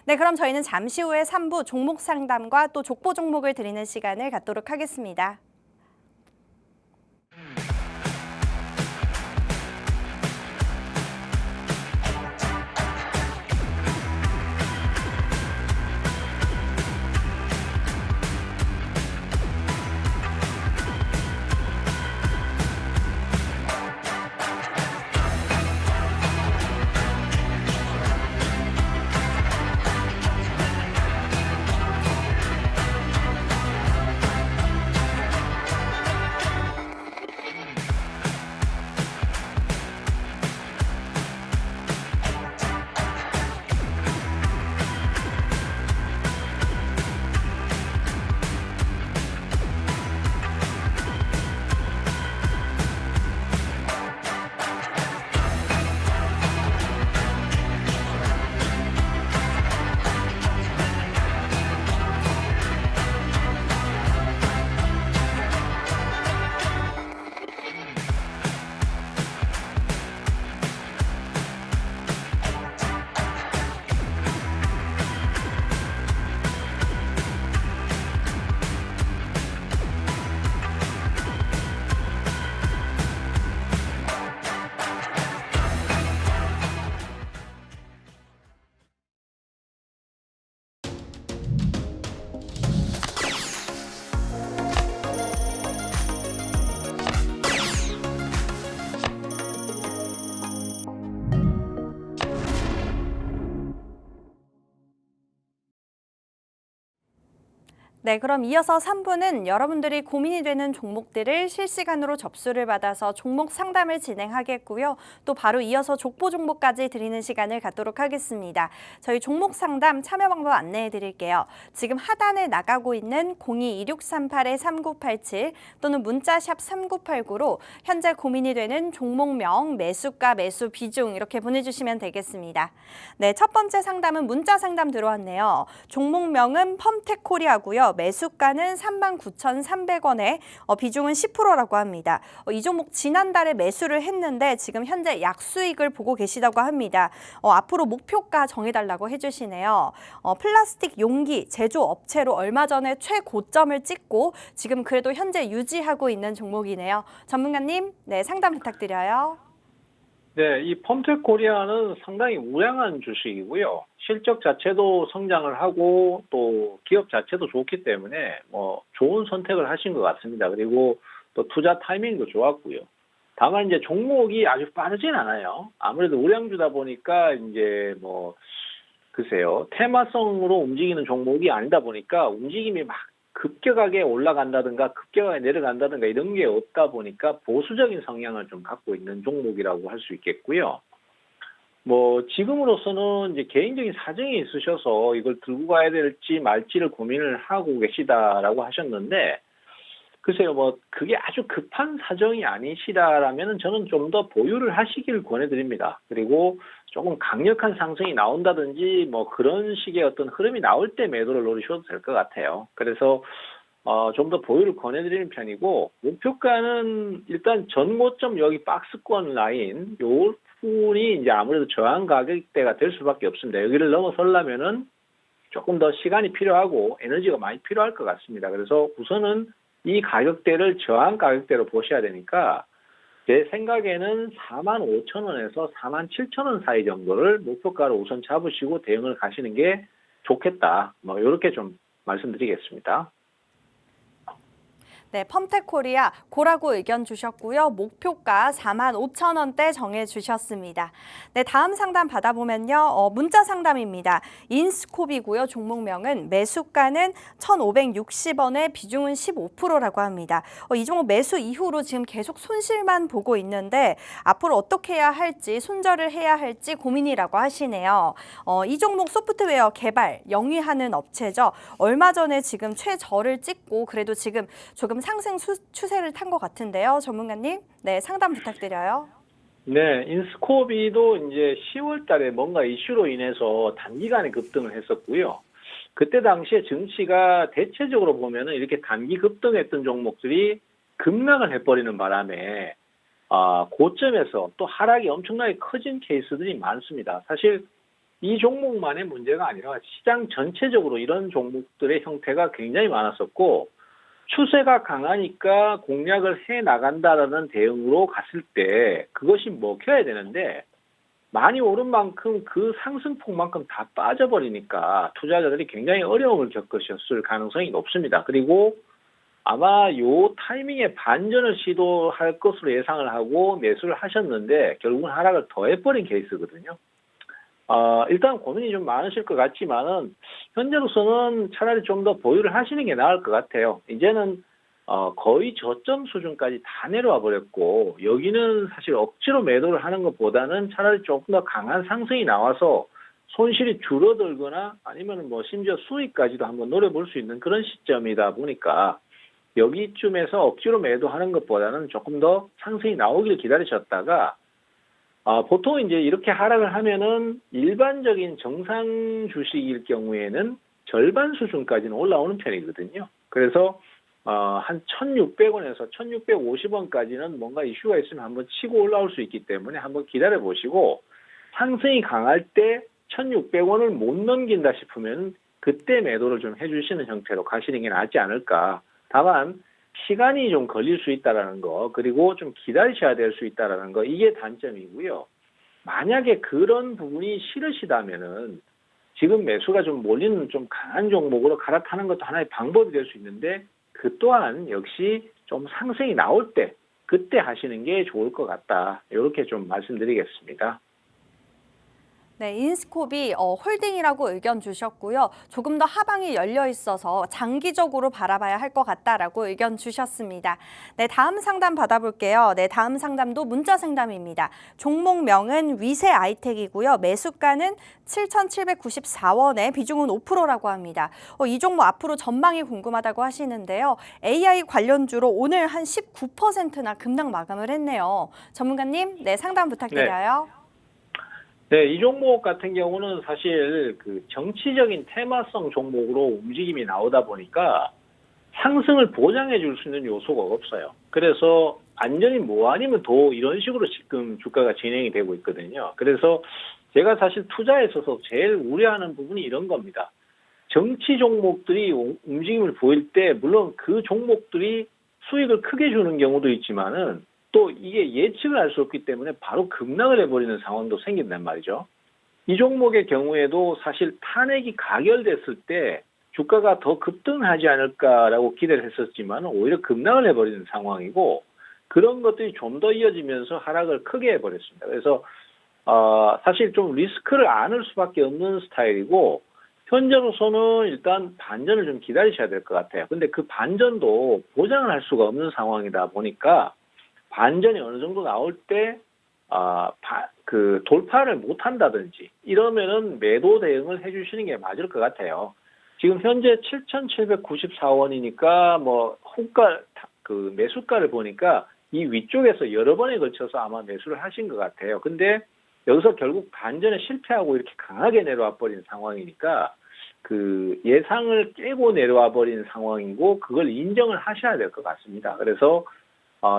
네, 그럼 저희는 잠시 후에 3부 종목 상담과 또 족보 종목을 드리는 시간을 갖도록 하겠습니다. 네, 그럼 이어서 3부는 여러분들이 고민이 되는 종목들을 실시간으로 접수를 받아서 종목 상담을 진행하겠고요. 또 바로 이어서 족보 종목까지 드리는 시간을 갖도록 하겠습니다. 저희 종목 상담 참여 방법 안내해 드릴게요. 지금 하단에 나가고 있는 02-2638-3987 또는 문자샵 3989로 현재 고민이 되는 종목명, 매수가, 매수 비중 이렇게 보내주시면 되겠습니다. 네, 첫 번째 상담은 문자 상담 들어왔네요. 종목명은 펌텍코리아고요. 매수가는 39,300원에 비중은 10%라고 합니다. 이 종목 지난달에 매수를 했는데 지금 현재 약수익을 보고 계시다고 합니다. 앞으로 목표가 정해달라고 해주시네요. 플라스틱 용기 제조업체로 얼마 전에 최고점을 찍고 지금 그래도 현재 유지하고 있는 종목이네요. 전문가님, 네, 상담 부탁드려요. 네, 이 펌텍코리아는 상당히 우량한 주식이고요. 실적 자체도 성장을 하고 또 기업 자체도 좋기 때문에 뭐 좋은 선택을 하신 것 같습니다. 그리고 또 투자 타이밍도 좋았고요. 다만 이제 종목이 아주 빠르진 않아요. 아무래도 우량주다 보니까 이제 뭐 글쎄요, 테마성으로 움직이는 종목이 아니다 보니까 움직임이 막 급격하게 올라간다든가 급격하게 내려간다든가 이런 게 없다 보니까 보수적인 성향을 좀 갖고 있는 종목이라고 할 수 있겠고요. 뭐 지금으로서는 이제 개인적인 사정이 있으셔서 이걸 들고 가야 될지 말지를 고민을 하고 계시다라고 하셨는데, 글쎄요, 뭐 그게 아주 급한 사정이 아니시다라면은 저는 좀 더 보유를 하시길 권해드립니다. 그리고 조금 강력한 상승이 나온다든지 뭐 그런 식의 어떤 흐름이 나올 때 매도를 노리셔도 될 것 같아요. 그래서 좀 더 보유를 권해드리는 편이고, 목표가는 일단 전고점 여기 박스권 라인 요 부분이 이제 아무래도 저항 가격대가 될 수밖에 없습니다. 여기를 넘어서려면은 조금 더 시간이 필요하고 에너지가 많이 필요할 것 같습니다. 그래서 우선은 이 가격대를 저항 가격대로 보셔야 되니까 제 생각에는 45,000원에서 47,000원 사이 정도를 목표가로 우선 잡으시고 대응을 가시는 게 좋겠다. 뭐 이렇게 좀 말씀드리겠습니다. 네, 펌텍코리아 고라고 의견 주셨고요. 목표가 45,000원대 정해주셨습니다. 네, 다음 상담 받아보면요. 문자 상담입니다. 인스코비고요. 종목명은 매수가는 1,560원에 비중은 15%라고 합니다. 이 종목 매수 이후로 지금 계속 손실만 보고 있는데 앞으로 어떻게 해야 할지, 손절을 해야 할지 고민이라고 하시네요. 이 종목 소프트웨어 개발, 영위하는 업체죠. 얼마 전에 지금 최저를 찍고 그래도 지금 조금 상승 추세를 탄 것 같은데요. 전문가님, 네, 상담 부탁드려요. 네, 인스코비도 이제 10월 달에 뭔가 이슈로 인해서 단기간에 급등을 했었고요. 그때 당시에 증시가 대체적으로 보면은 이렇게 단기 급등했던 종목들이 급락을 해버리는 바람에 고점에서 또 하락이 엄청나게 커진 케이스들이 많습니다. 사실 이 종목만의 문제가 아니라 시장 전체적으로 이런 종목들의 형태가 굉장히 많았었고, 추세가 강하니까 공략을 해 나간다라는 대응으로 갔을 때 그것이 먹혀야 되는데, 많이 오른 만큼 그 상승폭만큼 다 빠져버리니까 투자자들이 굉장히 어려움을 겪으셨을 가능성이 높습니다. 그리고 아마 요 타이밍에 반전을 시도할 것으로 예상을 하고 매수를 하셨는데 결국은 하락을 더해버린 케이스거든요. 일단 고민이 좀 많으실 것 같지만은 현재로서는 차라리 좀 더 보유를 하시는 게 나을 것 같아요. 이제는 거의 저점 수준까지 다 내려와 버렸고, 여기는 사실 억지로 매도를 하는 것보다는 차라리 조금 더 강한 상승이 나와서 손실이 줄어들거나 아니면 뭐 심지어 수익까지도 한번 노려볼 수 있는 그런 시점이다 보니까 여기쯤에서 억지로 매도하는 것보다는 조금 더 상승이 나오길 기다리셨다가, 보통 이제 이렇게 하락을 하면은 일반적인 정상 주식일 경우에는 절반 수준까지는 올라오는 편이거든요. 그래서 한 1,600원에서 1,650원까지는 뭔가 이슈가 있으면 한번 치고 올라올 수 있기 때문에 한번 기다려 보시고, 상승이 강할 때 1,600원을 못 넘긴다 싶으면 그때 매도를 좀 해주시는 형태로 가시는 게 낫지 않을까. 다만 시간이 좀 걸릴 수 있다라는 거, 그리고 좀 기다리셔야 될 수 있다라는 거, 이게 단점이고요. 만약에 그런 부분이 싫으시다면은 지금 매수가 좀 몰리는 좀 강한 종목으로 갈아타는 것도 하나의 방법이 될 수 있는데, 그 또한 역시 좀 상승이 나올 때 그때 하시는 게 좋을 것 같다. 이렇게 좀 말씀드리겠습니다. 네, 인스코비 홀딩이라고 의견 주셨고요. 조금 더 하방이 열려 있어서 장기적으로 바라봐야 할 것 같다라고 의견 주셨습니다. 네, 다음 상담 받아볼게요. 네, 다음 상담도 문자 상담입니다. 종목명은 위세 아이텍이고요. 매수가는 7,794원에 비중은 5%라고 합니다. 이 종목 앞으로 전망이 궁금하다고 하시는데요. AI 관련주로 오늘 한 19%나 급락 마감을 했네요. 전문가님, 네, 상담 네. 부탁드려요. 네, 이 종목 같은 경우는 사실 그 정치적인 테마성 종목으로 움직임이 나오다 보니까 상승을 보장해 줄 수 있는 요소가 없어요. 그래서 안전이 뭐 아니면 도 이런 식으로 지금 주가가 진행이 되고 있거든요. 그래서 제가 사실 투자에 있어서 제일 우려하는 부분이 이런 겁니다. 정치 종목들이 움직임을 보일 때 물론 그 종목들이 수익을 크게 주는 경우도 있지만은 또 이게 예측을 할 수 없기 때문에 바로 급락을 해버리는 상황도 생긴단 말이죠. 이 종목의 경우에도 사실 탄핵이 가결됐을 때 주가가 더 급등하지 않을까라고 기대를 했었지만 오히려 급락을 해버리는 상황이고 그런 것들이 좀 더 이어지면서 하락을 크게 해버렸습니다. 그래서 사실 좀 리스크를 안을 수밖에 없는 스타일이고 현재로서는 일단 반전을 좀 기다리셔야 될 것 같아요. 근데 그 반전도 보장을 할 수가 없는 상황이다 보니까 반전이 어느 정도 나올 때, 그 돌파를 못 한다든지 이러면은 매도 대응을 해주시는 게 맞을 것 같아요. 지금 현재 7,794원이니까 뭐 호가, 그 매수가를 보니까 이 위쪽에서 여러 번에 걸쳐서 아마 매수를 하신 것 같아요. 근데 여기서 결국 반전에 실패하고 이렇게 강하게 내려와 버린 상황이니까 그 예상을 깨고 내려와 버린 상황이고 그걸 인정을 하셔야 될 것 같습니다. 그래서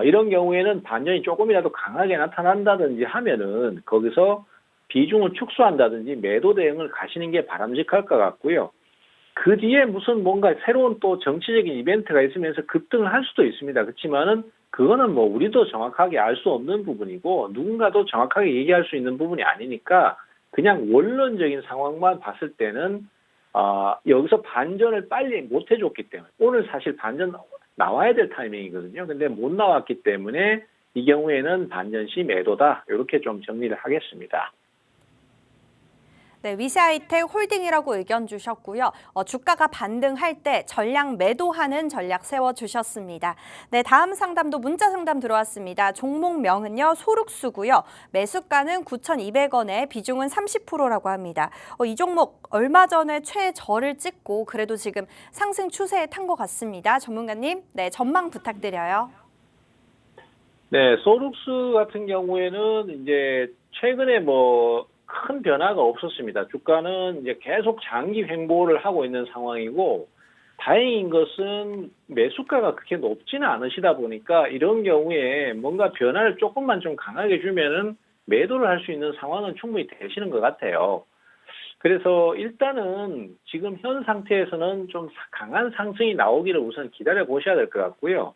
이런 경우에는 반전이 조금이라도 강하게 나타난다든지 하면은 거기서 비중을 축소한다든지 매도 대응을 가시는 게 바람직할 것 같고요. 그 뒤에 무슨 뭔가 새로운 또 정치적인 이벤트가 있으면서 급등을 할 수도 있습니다. 그렇지만은 그거는 뭐 우리도 정확하게 알 수 없는 부분이고 누군가도 정확하게 얘기할 수 있는 부분이 아니니까 그냥 원론적인 상황만 봤을 때는 여기서 반전을 빨리 못 해줬기 때문에 오늘 사실 반전 나와야 될 타이밍이거든요. 근데 못 나왔기 때문에 이 경우에는 반전 시 매도다. 이렇게 좀 정리를 하겠습니다. 네, 위세아이텍 홀딩이라고 의견 주셨고요. 주가가 반등할 때 전량 매도하는 전략 세워주셨습니다. 네, 다음 상담도 문자 상담 들어왔습니다. 종목명은요, 소룩수고요. 매수가는 9,200원에 비중은 30%라고 합니다. 이 종목 얼마 전에 최저를 찍고 그래도 지금 상승 추세에 탄 것 같습니다. 전문가님, 네, 전망 부탁드려요. 네, 소룩스 같은 경우에는 이제 최근에 뭐 큰 변화가 없었습니다. 주가는 이제 계속 장기 횡보를 하고 있는 상황이고 다행인 것은 매수가가 그렇게 높지는 않으시다 보니까 이런 경우에 뭔가 변화를 조금만 좀 강하게 주면은 매도를 할 수 있는 상황은 충분히 되시는 것 같아요. 그래서 일단은 지금 현 상태에서는 좀 강한 상승이 나오기를 우선 기다려 보셔야 될 것 같고요.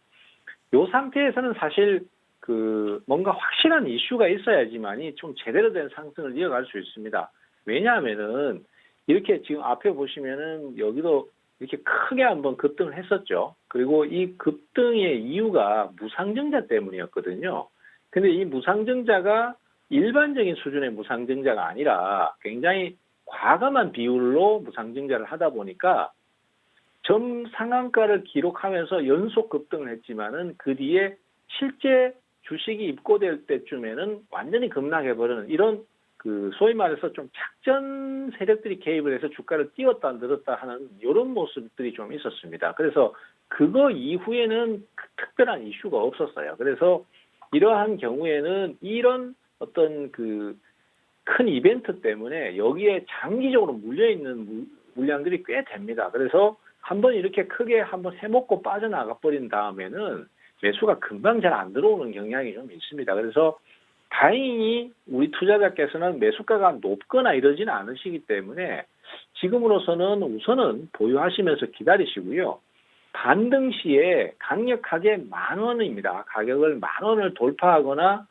이 상태에서는 사실 그 뭔가 확실한 이슈가 있어야지만이 좀 제대로 된 상승을 이어갈 수 있습니다. 왜냐하면은 이렇게 지금 앞에 보시면은 여기도 이렇게 크게 한번 급등을 했었죠. 그리고 이 급등의 이유가 무상증자 때문이었거든요. 근데 이 무상증자가 일반적인 수준의 무상증자가 아니라 굉장히 과감한 비율로 무상증자를 하다 보니까 전 상한가를 기록하면서 연속 급등을 했지만은 그 뒤에 실제 주식이 입고될 때쯤에는 완전히 급락해버리는 이런 그 소위 말해서 좀 작전 세력들이 개입을 해서 주가를 띄웠다 늘었다 하는 이런 모습들이 좀 있었습니다. 그래서 그거 이후에는 특별한 이슈가 없었어요. 그래서 이러한 경우에는 이런 어떤 그 큰 이벤트 때문에 여기에 장기적으로 물려있는 물량들이 꽤 됩니다. 그래서 한번 이렇게 크게 한번 해먹고 빠져나가 버린 다음에는 매수가 금방 잘 안 들어오는 경향이 좀 있습니다. 그래서 다행히 우리 투자자께서는 매수가가 높거나 이러지는 않으시기 때문에 지금으로서는 우선은 보유하시면서 기다리시고요. 반등 시에 강력하게 10,000원입니다. 가격을 10,000원을 돌파하거나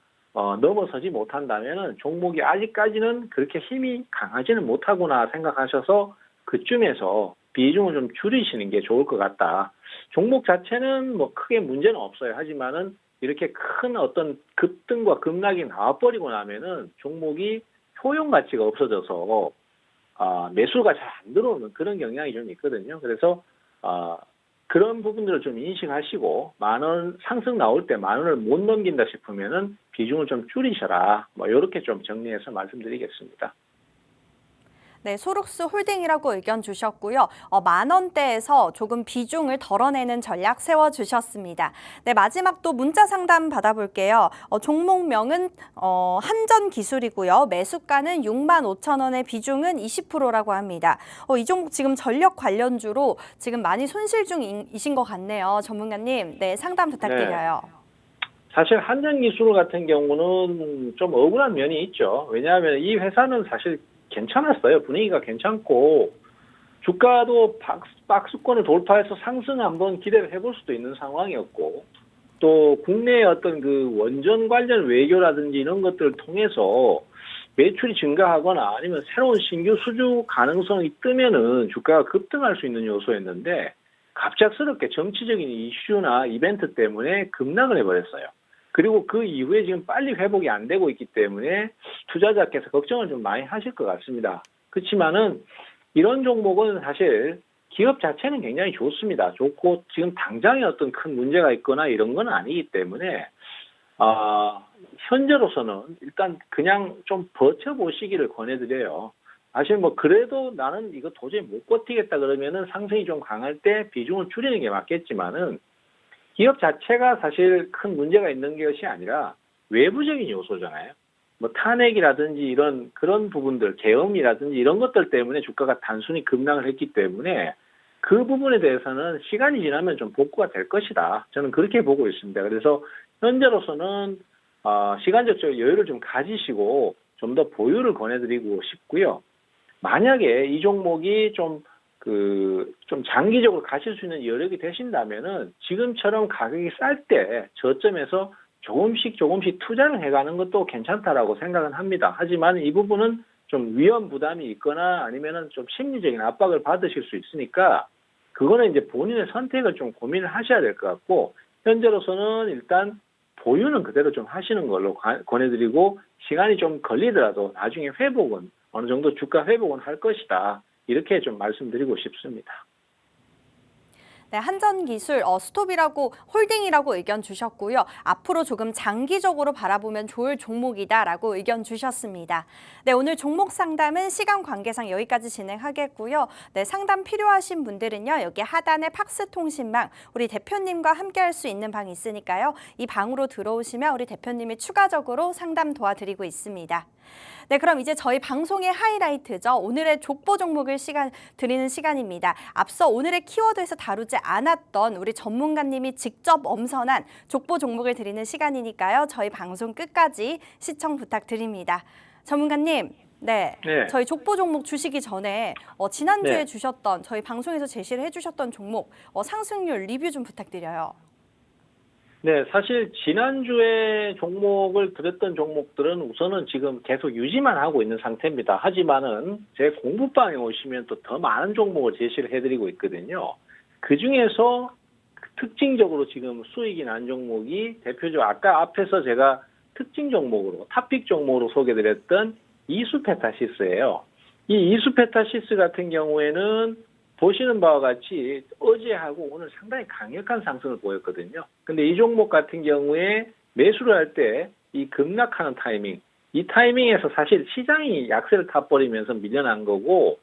넘어서지 못한다면은 종목이 아직까지는 그렇게 힘이 강하지는 못하구나 생각하셔서 그쯤에서 비중을 좀 줄이시는 게 좋을 것 같다. 종목 자체는 뭐 크게 문제는 없어요. 하지만은 이렇게 큰 어떤 급등과 급락이 나와버리고 나면은 종목이 소용 가치가 없어져서 매수가 잘 안 들어오는 그런 경향이 좀 있거든요. 그래서 그런 부분들을 좀 인식하시고 10,000원 상승 나올 때 10,000원을 못 넘긴다 싶으면은 비중을 좀 줄이셔라. 뭐 이렇게 좀 정리해서 말씀드리겠습니다. 네, 소룩스 홀딩이라고 의견 주셨고요. 10,000원대에서 조금 비중을 덜어내는 전략 세워주셨습니다. 네, 마지막 또 문자 상담 받아볼게요. 종목명은 한전기술이고요. 매수가는 65,000원의 비중은 20%라고 합니다. 이 종목 지금 전력 관련주로 지금 많이 손실 중이신 것 같네요. 전문가님, 네, 상담 부탁드려요. 네. 사실 한전기술 같은 경우는 좀 억울한 면이 있죠. 왜냐하면 이 회사는 사실 괜찮았어요. 분위기가 괜찮고 주가도 박스권을 돌파해서 상승 한번 기대를 해볼 수도 있는 상황이었고 또 국내의 어떤 그 원전 관련 외교라든지 이런 것들을 통해서 매출이 증가하거나 아니면 새로운 신규 수주 가능성이 뜨면은 주가가 급등할 수 있는 요소였는데 갑작스럽게 정치적인 이슈나 이벤트 때문에 급락을 해버렸어요. 그리고 그 이후에 지금 빨리 회복이 안 되고 있기 때문에 투자자께서 걱정을 좀 많이 하실 것 같습니다. 그렇지만은 이런 종목은 사실 기업 자체는 굉장히 좋습니다. 좋고 지금 당장에 어떤 큰 문제가 있거나 이런 건 아니기 때문에 현재로서는 일단 그냥 좀 버텨보시기를 권해드려요. 사실 뭐 그래도 나는 이거 도저히 못 버티겠다 그러면은 상승이 좀 강할 때 비중을 줄이는 게 맞겠지만은 기업 자체가 사실 큰 문제가 있는 것이 아니라 외부적인 요소잖아요. 뭐 탄핵이라든지 이런 그런 부분들, 계엄이라든지 이런 것들 때문에 주가가 단순히 급락을 했기 때문에 그 부분에 대해서는 시간이 지나면 좀 복구가 될 것이다. 저는 그렇게 보고 있습니다. 그래서 현재로서는 시간적 여유를 좀 가지시고 좀 더 보유를 권해드리고 싶고요. 만약에 이 종목이 좀 장기적으로 가실 수 있는 여력이 되신다면은 지금처럼 가격이 쌀 때 저점에서 조금씩 투자를 해가는 것도 괜찮다라고 생각은 합니다. 하지만 이 부분은 좀 위험 부담이 있거나 아니면은 좀 심리적인 압박을 받으실 수 있으니까 그거는 이제 본인의 선택을 좀 고민을 하셔야 될 것 같고 현재로서는 일단 보유는 그대로 좀 하시는 걸로 권해드리고 시간이 좀 걸리더라도 나중에 회복은 어느 정도 주가 회복은 할 것이다. 이렇게 좀 말씀드리고 싶습니다. 네, 한전기술 스톱이라고 홀딩이라고 의견 주셨고요. 앞으로 조금 장기적으로 바라보면 좋을 종목이다라고 의견 주셨습니다. 네, 오늘 종목 상담은 시간 관계상 여기까지 진행하겠고요. 네, 상담 필요하신 분들은요. 여기 하단에 팍스 통신망 우리 대표님과 함께할 수 있는 방이 있으니까요. 이 방으로 들어오시면 우리 대표님이 추가적으로 상담 도와드리고 있습니다. 네, 그럼 이제 저희 방송의 하이라이트죠. 오늘의 족보 종목을 드리는 시간입니다. 앞서 오늘의 키워드에서 다루지 않았던 우리 전문가님이 직접 엄선한 족보 종목을 드리는 시간이니까요. 저희 방송 끝까지 시청 부탁드립니다. 전문가님, 네. 저희 족보 종목 주시기 전에 지난주에 주셨던 저희 방송에서 제시를 해주셨던 종목 상승률 리뷰 좀 부탁드려요. 네, 사실 지난주에 종목을 드렸던 종목들은 우선은 지금 계속 유지만 하고 있는 상태입니다. 하지만은 제 공부방에 오시면 또 더 많은 종목을 제시를 해드리고 있거든요. 그 중에서 특징적으로 지금 수익이 난 종목이 대표적으로 아까 앞에서 제가 특징 종목으로, 탑픽 종목으로 소개드렸던 이수페타시스예요. 이 이수페타시스 같은 경우에는 보시는 바와 같이 어제하고 오늘 상당히 강력한 상승을 보였거든요. 근데 이 종목 같은 경우에 매수를 할 때 이 급락하는 타이밍, 이 타이밍에서 사실 시장이 약세를 타버리면서 밀려난 거고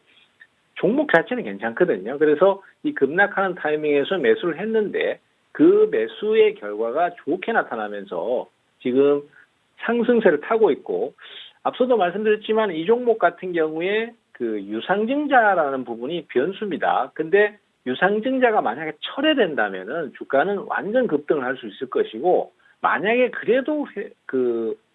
종목 자체는 괜찮거든요. 그래서 이 급락하는 타이밍에서 매수를 했는데 그 매수의 결과가 좋게 나타나면서 지금 상승세를 타고 있고 앞서도 말씀드렸지만 이 종목 같은 경우에 그 유상증자라는 부분이 변수입니다. 근데 유상증자가 만약에 철회된다면은 주가는 완전 급등을 할 수 있을 것이고 만약에 그래도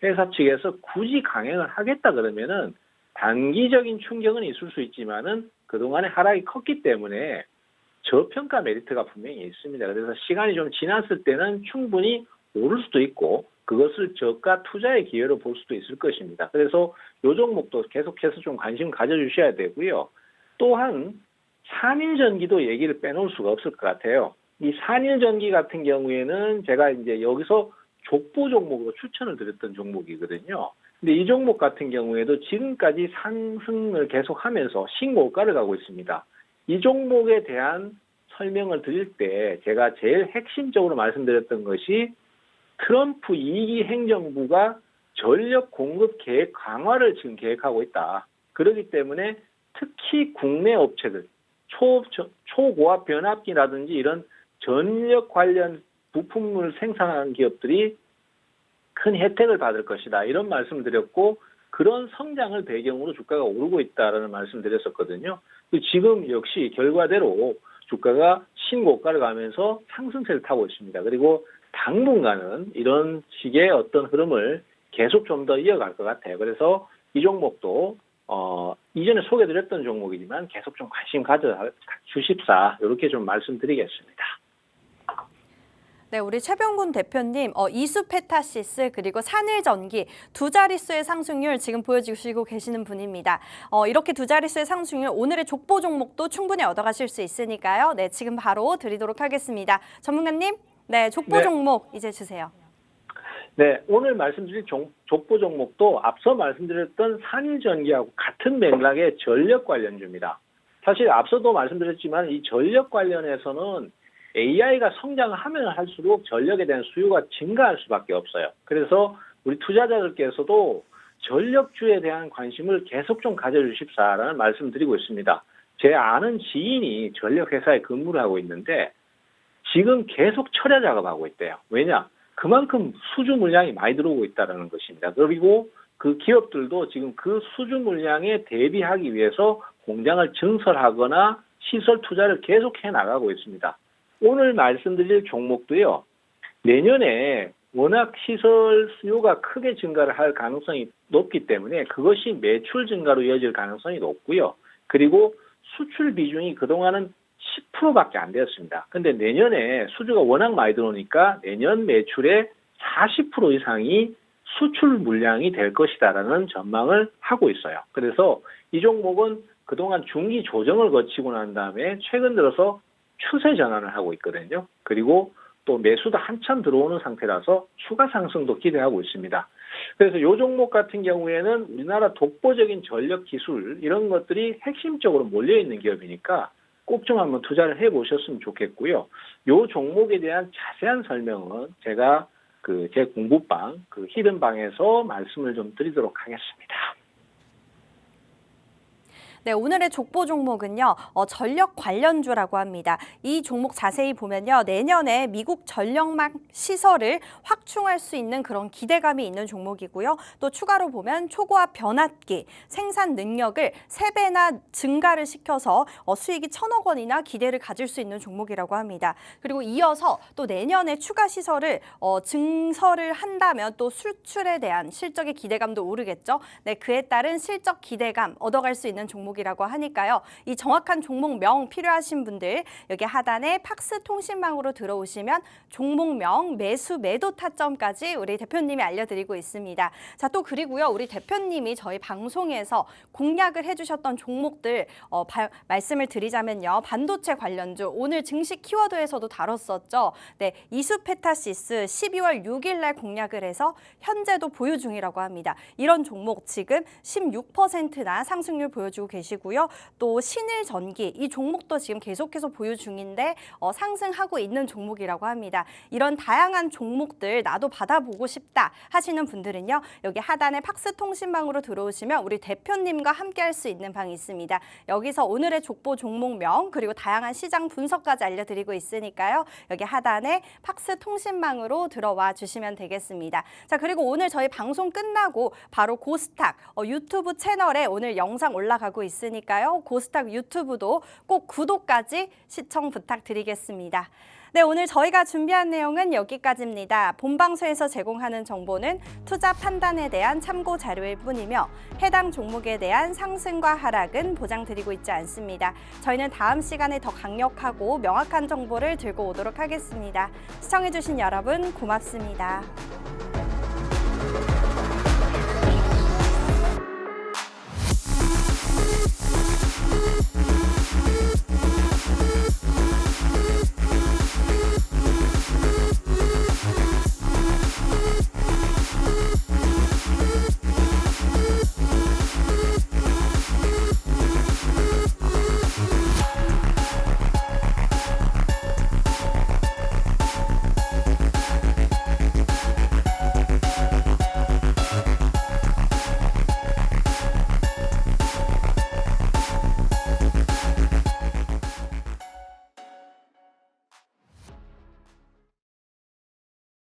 회사 측에서 굳이 강행을 하겠다 그러면은 단기적인 충격은 있을 수 있지만은 그동안의 하락이 컸기 때문에 저평가 메리트가 분명히 있습니다. 그래서 시간이 좀 지났을 때는 충분히 오를 수도 있고 그것을 저가 투자의 기회로 볼 수도 있을 것입니다. 그래서 이 종목도 계속해서 좀 관심 가져주셔야 되고요. 또한 산일전기도 얘기를 빼놓을 수가 없을 것 같아요. 이 산일전기 같은 경우에는 제가 이제 여기서 족보 종목으로 추천을 드렸던 종목이거든요. 근데 이 종목 같은 경우에도 지금까지 상승을 계속하면서 신고가를 가고 있습니다. 이 종목에 대한 설명을 드릴 때 제가 제일 핵심적으로 말씀드렸던 것이 트럼프 2기 행정부가 전력 공급 계획 강화를 지금 계획하고 있다. 그렇기 때문에 특히 국내 업체들, 초고압 변압기라든지 이런 전력 관련 부품을 생산하는 기업들이 큰 혜택을 받을 것이다. 이런 말씀을 드렸고 그런 성장을 배경으로 주가가 오르고 있다라는 말씀을 드렸었거든요. 지금 역시 결과대로 주가가 신고가를 가면서 상승세를 타고 있습니다. 그리고 당분간은 이런 식의 어떤 흐름을 계속 좀 더 이어갈 것 같아요. 그래서 이 종목도 이전에 소개드렸던 종목이지만 계속 좀 관심 가져주십사 이렇게 좀 말씀드리겠습니다. 네, 우리 최병군 대표님, 이수페타시스 그리고 산일전기 두 자릿수의 상승률 지금 보여주시고 계시는 분입니다. 이렇게 두 자릿수의 상승률 오늘의 족보 종목도 충분히 얻어가실 수 있으니까요. 네, 지금 바로 드리도록 하겠습니다. 전문가님, 네, 족보 종목 이제 주세요. 네, 오늘 말씀드린 족보 종목도 앞서 말씀드렸던 산일전기하고 같은 맥락의 전력 관련주입니다. 사실 앞서도 말씀드렸지만 이 전력 관련해서는 AI가 성장을 하면 할수록 전력에 대한 수요가 증가할 수밖에 없어요. 그래서 우리 투자자들께서도 전력주에 대한 관심을 계속 좀 가져주십사라는 말씀드리고 있습니다. 제 아는 지인이 전력회사에 근무를 하고 있는데 지금 계속 철야 작업하고 있대요. 왜냐? 그만큼 수주 물량이 많이 들어오고 있다는 것입니다. 그리고 그 기업들도 지금 그 수주 물량에 대비하기 위해서 공장을 증설하거나 시설 투자를 계속해 나가고 있습니다. 오늘 말씀드릴 종목도요. 내년에 워낙 시설 수요가 크게 증가를 할 가능성이 높기 때문에 그것이 매출 증가로 이어질 가능성이 높고요. 그리고 수출 비중이 그동안은 10%밖에 안 되었습니다. 근데 내년에 수주가 워낙 많이 들어오니까 내년 매출의 40% 이상이 수출 물량이 될 것이다라는 전망을 하고 있어요. 그래서 이 종목은 그동안 중기 조정을 거치고 난 다음에 최근 들어서 추세 전환을 하고 있거든요. 그리고 또 매수도 한참 들어오는 상태라서 추가 상승도 기대하고 있습니다. 그래서 이 종목 같은 경우에는 우리나라 독보적인 전력 기술 이런 것들이 핵심적으로 몰려있는 기업이니까 꼭 좀 한번 투자를 해보셨으면 좋겠고요. 이 종목에 대한 자세한 설명은 제가 제 공부방, 히든방에서 말씀을 좀 드리도록 하겠습니다. 네, 오늘의 족보 종목은요, 전력 관련주라고 합니다. 이 종목 자세히 보면요, 내년에 미국 전력망 시설을 확충할 수 있는 그런 기대감이 있는 종목이고요. 또 추가로 보면 초고압 변압기 생산 능력을 3배나 증가를 시켜서 수익이 1,000억 원이나 기대를 가질 수 있는 종목이라고 합니다. 그리고 이어서 또 내년에 추가 시설을 증설을 한다면 또 수출에 대한 실적의 기대감도 오르겠죠. 네, 그에 따른 실적 기대감 얻어갈 수 있는 종목 이라고 하니까요. 이 정확한 종목명 필요하신 분들 여기 하단에 팍스 통신망으로 들어오시면 종목명, 매수, 매도 타점까지 우리 대표님이 알려드리고 있습니다. 자, 또 그리고요. 우리 대표님이 저희 방송에서 공략을 해주셨던 종목들 말씀을 드리자면요. 반도체 관련주 오늘 증시 키워드에서도 다뤘었죠. 네, 이수페타시스 12월 6일 날 공략을 해서 현재도 보유 중이라고 합니다. 이런 종목 지금 16%나 상승률 보여주고 계시고요. 또 신일전기 이 종목도 지금 계속해서 보유 중인데 상승하고 있는 종목이라고 합니다. 이런 다양한 종목들 나도 받아보고 싶다 하시는 분들은요. 여기 하단에 팍스 통신방으로 들어오시면 우리 대표님과 함께 할 수 있는 방이 있습니다. 여기서 오늘의 족보 종목명 그리고 다양한 시장 분석까지 알려드리고 있으니까요. 여기 하단에 팍스 통신망으로 들어와 주시면 되겠습니다. 자, 그리고 오늘 저희 방송 끝나고 바로 고스탁 유튜브 채널에 오늘 영상 올라가고 있으니까요. 고스탁 유튜브도 꼭 구독까지 시청 부탁드리겠습니다. 네, 오늘 저희가 준비한 내용은 여기까지입니다. 본방송에서 제공하는 정보는 투자 판단에 대한 참고 자료일 뿐이며 해당 종목에 대한 상승과 하락은 보장드리고 있지 않습니다. 저희는 다음 시간에 더 강력하고 명확한 정보를 들고 오도록 하겠습니다. 시청해주신 여러분 고맙습니다.